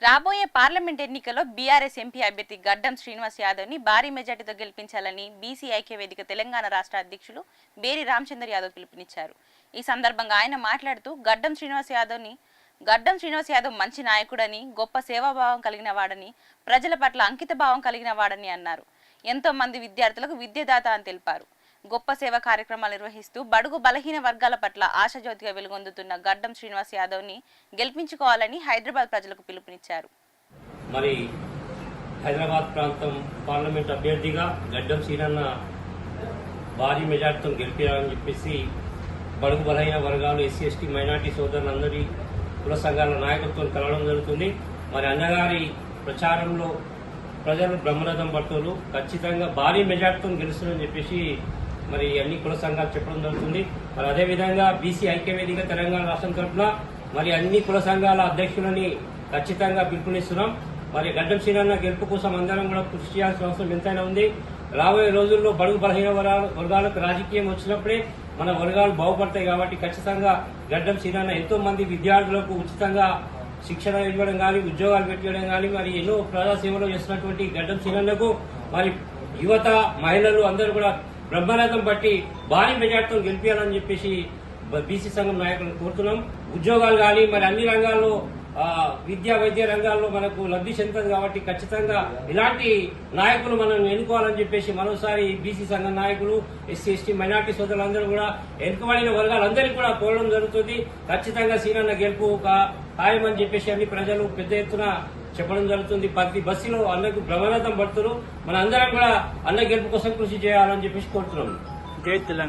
రాబోయే పార్లమెంట్ ఎన్నికల్లో BRS MP అభ్యర్థి గడ్డం శ్రీనివాస్ యాదవ్ ని భారీ మెజార్టీతో గెలిపించాలని బీసీ ఐక్య వేదిక తెలంగాణ రాష్ట్ర అధ్యక్షులు బేరి రామచంద్ర యాదవ్ పిలుపునిచ్చారు. ఈ సందర్భంగా ఆయన మాట్లాడుతూ గడ్డం శ్రీనివాస్ యాదవ్ మంచి నాయకుడని, గొప్ప సేవాభావం కలిగిన వాడని, ప్రజల పట్ల అంకిత భావం కలిగిన వాడని అన్నారు. ఎంతో మంది విద్యార్థులకు విద్యాదాత అని తెలిపారు. గొప్ప సేవా కార్యక్రమాలు నిర్వహిస్తూ బడుగు బలహీన వర్గాల పట్ల ఆశాజ్యోతిగా వెలుగొందుతున్న గడ్డం శ్రీనివాస్ యాదవ్ ని గెలిపించుకోవాలని హైదరాబాద్ ప్రజలకు పిలుపునిచ్చారు. మరి హైదరాబాద్ ప్రాంతం పార్లమెంట్ అభ్యర్థిగా గడ్డం శ్రీనన్న భారీ మెజార్టీతో గెలిపారని చెప్పేసి బడుగు బలహీన వర్గాలు, ఎస్సీ ఎస్టీ మైనార్టీ సోదరులందరి కుల సంఘాల నాయకత్వం కలవడం జరుగుతుంది. మరి అన్నగారి ప్రచారంలో ప్రజలు బ్రహ్మరథం పడుతున్నారు. ఖచ్చితంగా భారీ మెజార్టీతో గెలుస్తుందని చెప్పేసి మరి అన్ని కుల సంఘాలు చెప్పడం జరుగుతుంది. మరి అదేవిధంగా బీసీ ఐక్యవేదిక తెలంగాణ రాష్ట్రం తరఫున మరి అన్ని కుల సంఘాల అధ్యక్షులని ఖచ్చితంగా పిలుపునిస్తున్నాం. మరి గడ్డం శ్రీనన్న గెలుపు కోసం అందరం కూడా కృషి చేయాల్సిన అవసరం ఎంతైనా ఉంది. రాబోయే రోజుల్లో బడుగు బలహీన వర్గాలకు రాజకీయం వచ్చినప్పుడే మన వర్గాలు బాగుపడతాయి. కాబట్టి ఖచ్చితంగా గడ్డం శ్రీనన్న ఎంతో మంది విద్యార్థులకు ఉచితంగా శిక్షణ ఇవ్వడం కానీ, ఉద్యోగాలు పెట్టడం కానీ, మరి ఎన్నో ప్రజాసేవలు చేస్తున్నటువంటి గడ్డం శ్రీనన్నకు మరి యువత, మహిళలు అందరూ కూడా బ్రహ్మరథం బట్టి భారీ మెజార్టీతో గెలిపించాలని చెప్పేసి బీసీ సంఘం నాయకులను కోరుతున్నాం. ఉద్యోగాలు కానీ మరి అన్ని రంగాల్లో విద్యా వైద్య రంగాల్లో మనకు లబ్ధి చెందుతుంది. కాబట్టి ఖచ్చితంగా ఇలాంటి నాయకులు మనం ఎన్నుకోవాలని చెప్పేసి మరోసారి బీసీ సంఘం నాయకులు, ఎస్సీ ఎస్టీ మైనార్టీ సోదరులందరూ కూడా వెనుకబడిన వర్గాలందరికీ కూడా కోరడం జరుగుతుంది. ఖచ్చితంగా శ్రీనన్న గెలుపు ఖాయమని చెప్పేసి అన్ని ప్రజలు పెద్ద ఎత్తున చెప్పడం జరుగుతుంది. ప్రతి బస్సులో అన్నకు బ్రహ్మరథం పడుతున్నారు. మన అందరం కూడా అన్న గెలుపు కోసం కృషి చేయాలని చెప్పేసి కోరుతున్నాం.